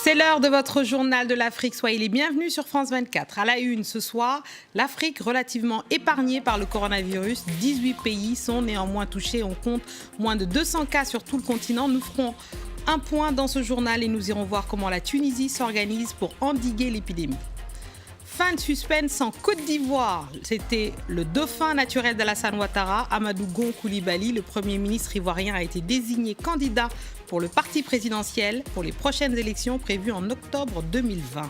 C'est l'heure de votre journal de l'Afrique. Soyez les bienvenus sur France 24. À la une ce soir, l'Afrique relativement épargnée par le coronavirus. 18 pays sont néanmoins touchés. On compte moins de 200 cas sur tout le continent. Nous ferons un point dans ce journal et nous irons voir comment la Tunisie s'organise pour endiguer l'épidémie. Fin de suspense en Côte d'Ivoire. C'était le dauphin naturel d'Alassane Ouattara, Amadou Gon Coulibaly. Le Premier ministre ivoirien a été désigné candidat pour le parti présidentiel pour les prochaines élections prévues en octobre 2020.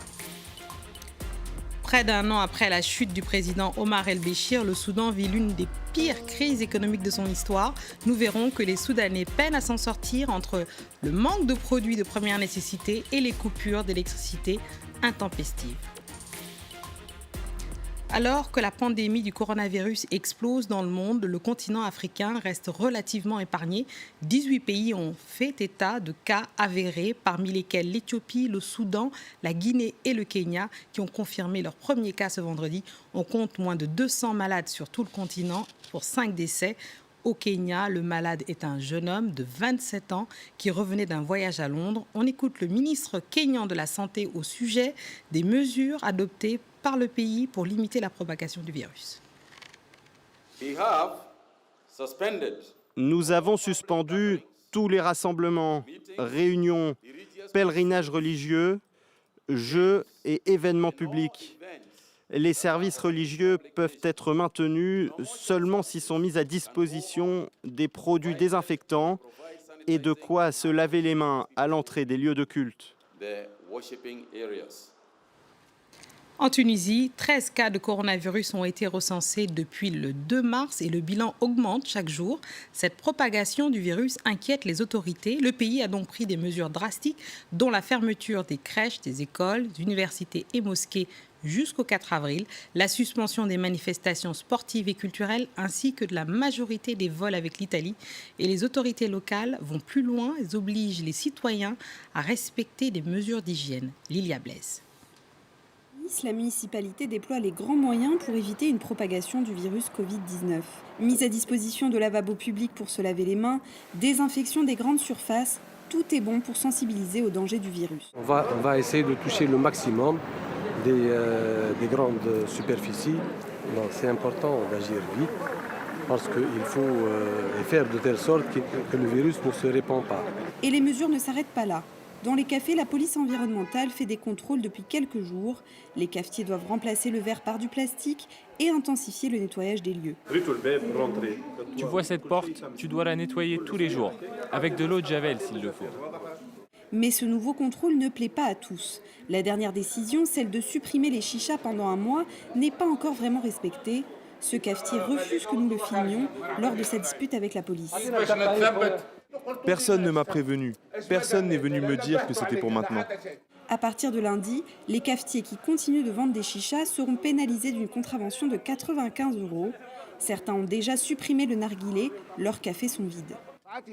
Près d'un an après la chute du président Omar el-Béchir, le Soudan vit l'une des pires crises économiques de son histoire. Nous verrons que les Soudanais peinent à s'en sortir entre le manque de produits de première nécessité et les coupures d'électricité intempestives. Alors que la pandémie du coronavirus explose dans le monde, le continent africain reste relativement épargné. 18 pays ont fait état de cas avérés, parmi lesquels l'Éthiopie, le Soudan, la Guinée et le Kenya, qui ont confirmé leur premier cas ce vendredi. On compte moins de 200 malades sur tout le continent pour 5 décès. Au Kenya, le malade est un jeune homme de 27 ans qui revenait d'un voyage à Londres. On écoute le ministre kényan de la Santé au sujet des mesures adoptées par le pays pour limiter la propagation du virus. Nous avons suspendu tous les rassemblements, réunions, pèlerinages religieux, jeux et événements publics. Les services religieux peuvent être maintenus seulement s'ils sont mis à disposition des produits désinfectants et de quoi se laver les mains à l'entrée des lieux de culte. En Tunisie, 13 cas de coronavirus ont été recensés depuis le 2 mars et le bilan augmente chaque jour. Cette propagation du virus inquiète les autorités. Le pays a donc pris des mesures drastiques, dont la fermeture des crèches, des écoles, des universités et mosquées jusqu'au 4 avril, la suspension des manifestations sportives et culturelles ainsi que de la majorité des vols avec l'Italie. Et les autorités locales vont plus loin, elles obligent les citoyens à respecter des mesures d'hygiène. Lilia Blaise. La municipalité déploie les grands moyens pour éviter une propagation du virus Covid-19. Mise à disposition de lavabos publics pour se laver les mains, désinfection des grandes surfaces, tout est bon pour sensibiliser au danger du virus. On va essayer de toucher le maximum des grandes superficies. C'est important d'agir vite parce qu'il faut faire de telle sorte que le virus ne se répand pas. Et les mesures ne s'arrêtent pas là. Dans les cafés, la police environnementale fait des contrôles depuis quelques jours. Les cafetiers doivent remplacer le verre par du plastique et intensifier le nettoyage des lieux. Tu vois cette porte, tu dois la nettoyer tous les jours, avec de l'eau de javel s'il le faut. Mais ce nouveau contrôle ne plaît pas à tous. La dernière décision, celle de supprimer les chichas pendant un mois, n'est pas encore vraiment respectée. Ce cafetier refuse que nous le filmions lors de sa dispute avec la police. Personne ne m'a prévenu. Personne n'est venu me dire que c'était pour maintenant. À partir de lundi, les cafetiers qui continuent de vendre des chichas seront pénalisés d'une contravention de 95 €. Certains ont déjà supprimé le narguilé, leurs cafés sont vides.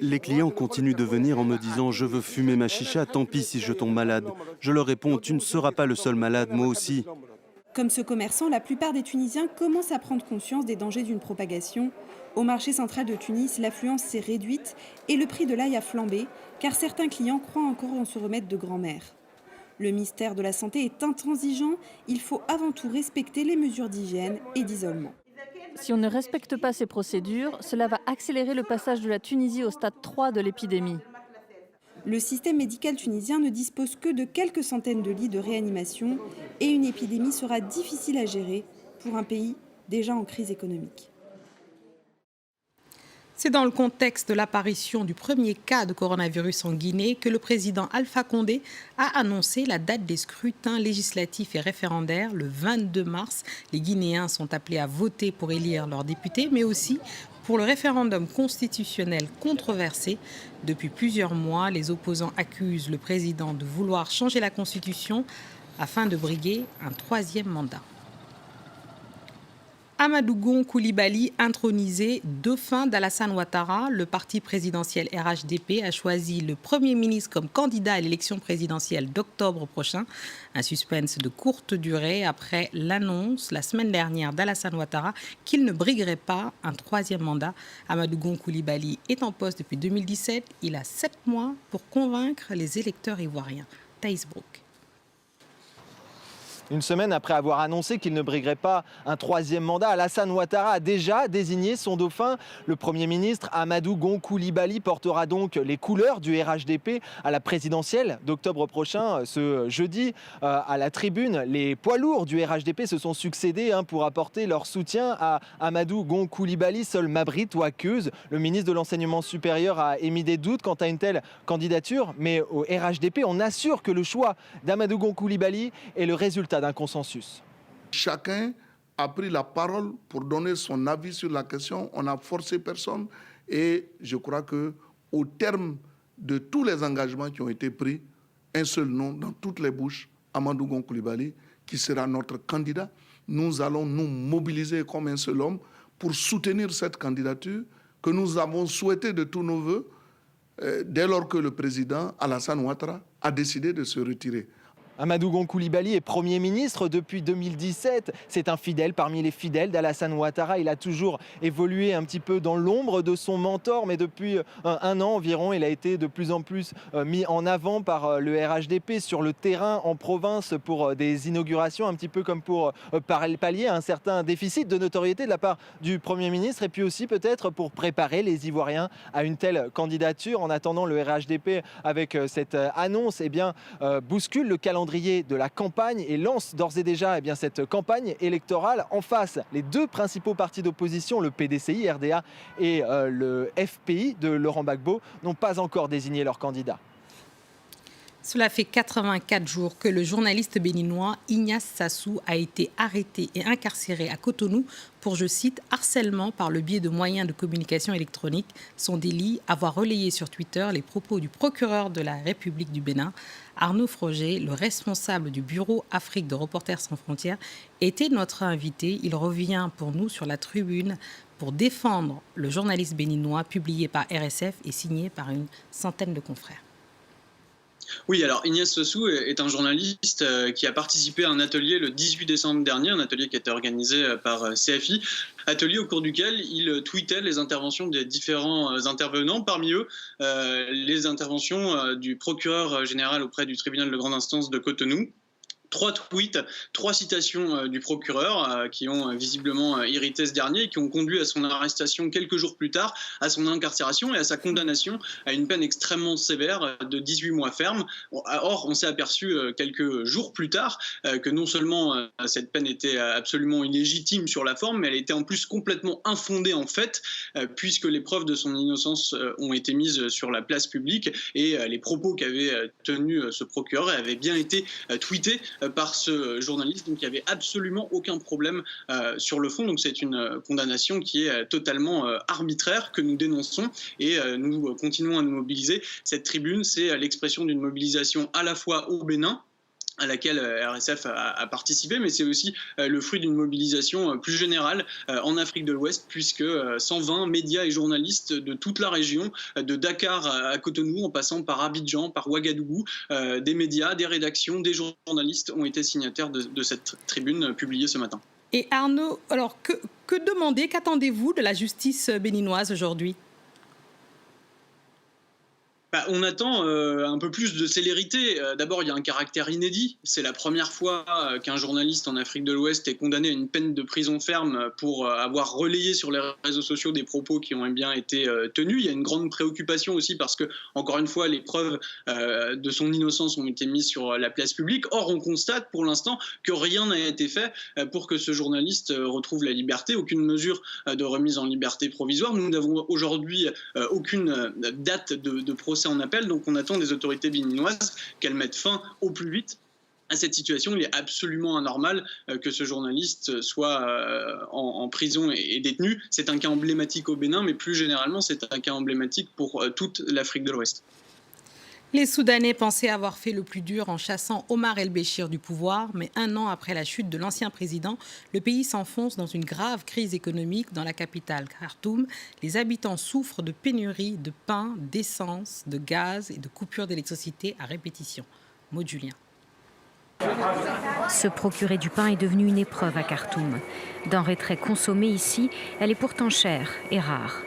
Les clients continuent de venir en me disant « Je veux fumer ma chicha, tant pis si je tombe malade ». Je leur réponds « Tu ne seras pas le seul malade, moi aussi ». Comme ce commerçant, la plupart des Tunisiens commencent à prendre conscience des dangers d'une propagation. Au marché central de Tunis, l'affluence s'est réduite et le prix de l'ail a flambé, car certains clients croient encore en ce remède de grand-mère. Le ministère de la Santé est intransigeant, il faut avant tout respecter les mesures d'hygiène et d'isolement. Si on ne respecte pas ces procédures, cela va accélérer le passage de la Tunisie au stade 3 de l'épidémie. Le système médical tunisien ne dispose que de quelques centaines de lits de réanimation et une épidémie sera difficile à gérer pour un pays déjà en crise économique. C'est dans le contexte de l'apparition du premier cas de coronavirus en Guinée que le président Alpha Condé a annoncé la date des scrutins législatifs et référendaires le 22 mars. Les Guinéens sont appelés à voter pour élire leurs députés, mais aussi pour le référendum constitutionnel controversé. Depuis plusieurs mois, les opposants accusent le président de vouloir changer la Constitution afin de briguer un troisième mandat. Amadou Gon Coulibaly, intronisé dauphin d'Alassane Ouattara, le parti présidentiel RHDP a choisi le Premier ministre comme candidat à l'élection présidentielle d'octobre prochain. Un suspense de courte durée après l'annonce la semaine dernière d'Alassane Ouattara qu'il ne briguerait pas un troisième mandat. Amadou Gon Coulibaly est en poste depuis 2017. Il a 7 mois pour convaincre les électeurs ivoiriens. Thaïs Brook. Une semaine après avoir annoncé qu'il ne briguerait pas un troisième mandat, Alassane Ouattara a déjà désigné son dauphin. Le Premier ministre Amadou Gon Coulibaly portera donc les couleurs du RHDP à la présidentielle d'octobre prochain. Ce jeudi, à la tribune, les poids lourds du RHDP se sont succédés pour apporter leur soutien à Amadou Gon Coulibaly. Seul Mabrit Ouakeuse, le ministre de l'Enseignement supérieur, a émis des doutes quant à une telle candidature. Mais au RHDP, on assure que le choix d'Amadou Gon Coulibaly est le résultat d'un consensus. Chacun a pris la parole pour donner son avis sur la question. On n'a forcé personne et je crois qu'au terme de tous les engagements qui ont été pris, un seul nom dans toutes les bouches, Amadou Gon Coulibaly, qui sera notre candidat. Nous allons nous mobiliser comme un seul homme pour soutenir cette candidature que nous avons souhaitée de tous nos voeux dès lors que le président Alassane Ouattara a décidé de se retirer. Amadou Gon Coulibaly est Premier ministre depuis 2017. C'est un fidèle parmi les fidèles d'Alassane Ouattara. Il a toujours évolué un petit peu dans l'ombre de son mentor, mais depuis un an environ, il a été de plus en plus mis en avant par le RHDP sur le terrain en province pour des inaugurations, un petit peu comme pour pallier un certain déficit de notoriété de la part du Premier ministre et puis aussi peut-être pour préparer les Ivoiriens à une telle candidature. En attendant, le RHDP, avec cette annonce, bouscule le calendrier de la campagne et lance d'ores et déjà cette campagne électorale. En face, les deux principaux partis d'opposition, le PDCI, RDA et le FPI de Laurent Gbagbo, n'ont pas encore désigné leur candidat. Cela fait 84 jours que le journaliste béninois Ignace Sassou a été arrêté et incarcéré à Cotonou pour, je cite, harcèlement par le biais de moyens de communication électronique. Son délit, avoir relayé sur Twitter les propos du procureur de la République du Bénin, Arnaud Froger, le responsable du bureau Afrique de Reporters sans frontières, était notre invité. Il revient pour nous sur la tribune pour défendre le journaliste béninois publié par RSF et signé par une centaine de confrères. Oui, alors Ignace Sassou est un journaliste qui a participé à un atelier le 18 décembre dernier, un atelier qui a été organisé par CFI, atelier au cours duquel il tweetait les interventions des différents intervenants, parmi eux les interventions du procureur général auprès du tribunal de grande instance de Cotonou. 3 tweets, 3 citations du procureur qui ont visiblement irrité ce dernier et qui ont conduit à son arrestation quelques jours plus tard, à son incarcération et à sa condamnation à une peine extrêmement sévère de 18 mois ferme. Or, on s'est aperçu quelques jours plus tard que non seulement cette peine était absolument illégitime sur la forme, mais elle était en plus complètement infondée en fait, puisque les preuves de son innocence ont été mises sur la place publique et les propos qu'avait tenus ce procureur avaient bien été tweetés par ce journaliste, donc il n'y avait absolument aucun problème sur le fond. Donc c'est une condamnation qui est totalement arbitraire que nous dénonçons et nous continuons à nous mobiliser. Cette tribune, c'est l'expression d'une mobilisation à la fois au Bénin, à laquelle RSF a participé, mais c'est aussi le fruit d'une mobilisation plus générale en Afrique de l'Ouest, puisque 120 médias et journalistes de toute la région, de Dakar à Cotonou, en passant par Abidjan, par Ouagadougou, des médias, des rédactions, des journalistes ont été signataires de cette tribune publiée ce matin. Et Arnaud, alors que demandez, qu'attendez-vous de la justice béninoise aujourd'hui ? On attend un peu plus de célérité. D'abord, il y a un caractère inédit. C'est la première fois qu'un journaliste en Afrique de l'Ouest est condamné à une peine de prison ferme pour avoir relayé sur les réseaux sociaux des propos qui ont bien été tenus. Il y a une grande préoccupation aussi parce que, encore une fois, les preuves de son innocence ont été mises sur la place publique. Or, on constate pour l'instant que rien n'a été fait pour que ce journaliste retrouve la liberté. Aucune mesure de remise en liberté provisoire. Nous n'avons aujourd'hui aucune date de procès en appel, donc on attend des autorités béninoises qu'elles mettent fin au plus vite à cette situation. Il est absolument anormal que ce journaliste soit en prison et détenu. C'est un cas emblématique au Bénin, mais plus généralement, c'est un cas emblématique pour toute l'Afrique de l'Ouest. Les Soudanais pensaient avoir fait le plus dur en chassant Omar el-Béchir du pouvoir, mais un an après la chute de l'ancien président, le pays s'enfonce dans une grave crise économique dans la capitale Khartoum. Les habitants souffrent de pénuries de pain, d'essence, de gaz et de coupures d'électricité à répétition. Maud Julien. Se procurer du pain est devenu une épreuve à Khartoum. Denrée très consommée ici, elle est pourtant chère et rare.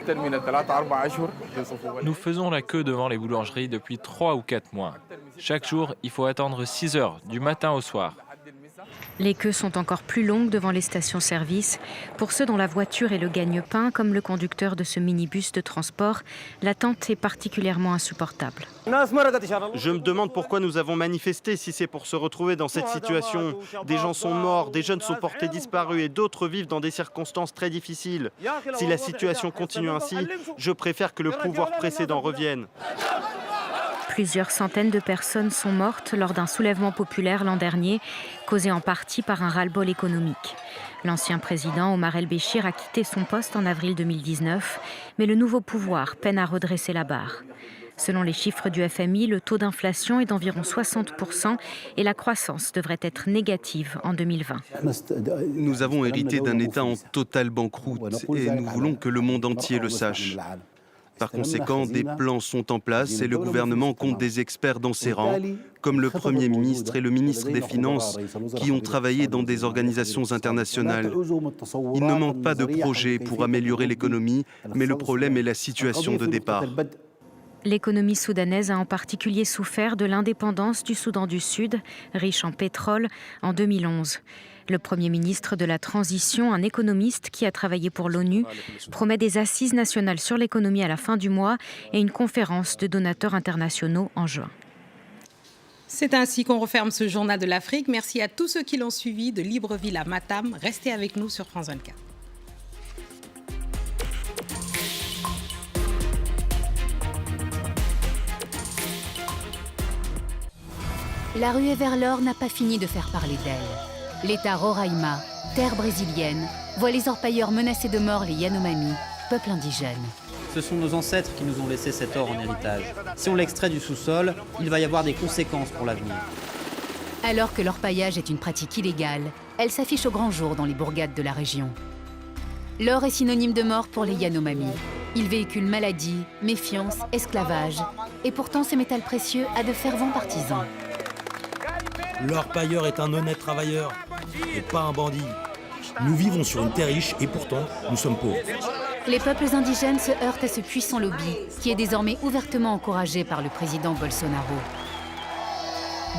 Nous faisons la queue devant les boulangeries depuis 3 ou 4 mois. Chaque jour, il faut attendre 6 heures, du matin au soir. Les queues sont encore plus longues devant les stations-service. Pour ceux dont la voiture est le gagne-pain, comme le conducteur de ce minibus de transport, l'attente est particulièrement insupportable. Je me demande pourquoi nous avons manifesté si c'est pour se retrouver dans cette situation. Des gens sont morts, des jeunes sont portés disparus et d'autres vivent dans des circonstances très difficiles. Si la situation continue ainsi, je préfère que le pouvoir précédent revienne. Plusieurs centaines de personnes sont mortes lors d'un soulèvement populaire l'an dernier, causé en partie par un ras-le-bol économique. L'ancien président Omar El-Béchir a quitté son poste en avril 2019, mais le nouveau pouvoir peine à redresser la barre. Selon les chiffres du FMI, le taux d'inflation est d'environ 60% et la croissance devrait être négative en 2020. Nous avons hérité d'un État en totale banqueroute et nous voulons que le monde entier le sache. Par conséquent, des plans sont en place et le gouvernement compte des experts dans ses rangs, comme le Premier ministre et le ministre des Finances, qui ont travaillé dans des organisations internationales. Il ne manque pas de projets pour améliorer l'économie, mais le problème est la situation de départ. L'économie soudanaise a en particulier souffert de l'indépendance du Soudan du Sud, riche en pétrole, en 2011. Le Premier ministre de la Transition, un économiste qui a travaillé pour l'ONU, promet des assises nationales sur l'économie à la fin du mois et une conférence de donateurs internationaux en juin. C'est ainsi qu'on referme ce journal de l'Afrique. Merci à tous ceux qui l'ont suivi de Libreville à Matam. Restez avec nous sur France 24. La ruée vers l'or n'a pas fini de faire parler d'elle. L'État Roraima, terre brésilienne, voit les orpailleurs menacer de mort les Yanomami, peuple indigène. Ce sont nos ancêtres qui nous ont laissé cet or en héritage. Si on l'extrait du sous-sol, il va y avoir des conséquences pour l'avenir. Alors que l'orpaillage est une pratique illégale, elle s'affiche au grand jour dans les bourgades de la région. L'or est synonyme de mort pour les Yanomami. Il véhicule maladie, méfiance, esclavage. Et pourtant, ce métal précieux a de fervents partisans. L'orpailleur est un honnête travailleur et pas un bandit. Nous vivons sur une terre riche et pourtant, nous sommes pauvres. Les peuples indigènes se heurtent à ce puissant lobby qui est désormais ouvertement encouragé par le président Bolsonaro.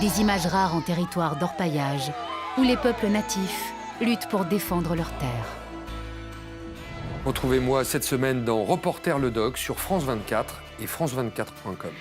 Des images rares en territoire d'orpaillage où les peuples natifs luttent pour défendre leurs terres. Retrouvez-moi cette semaine dans Reporter le Doc sur France 24 et France24.com.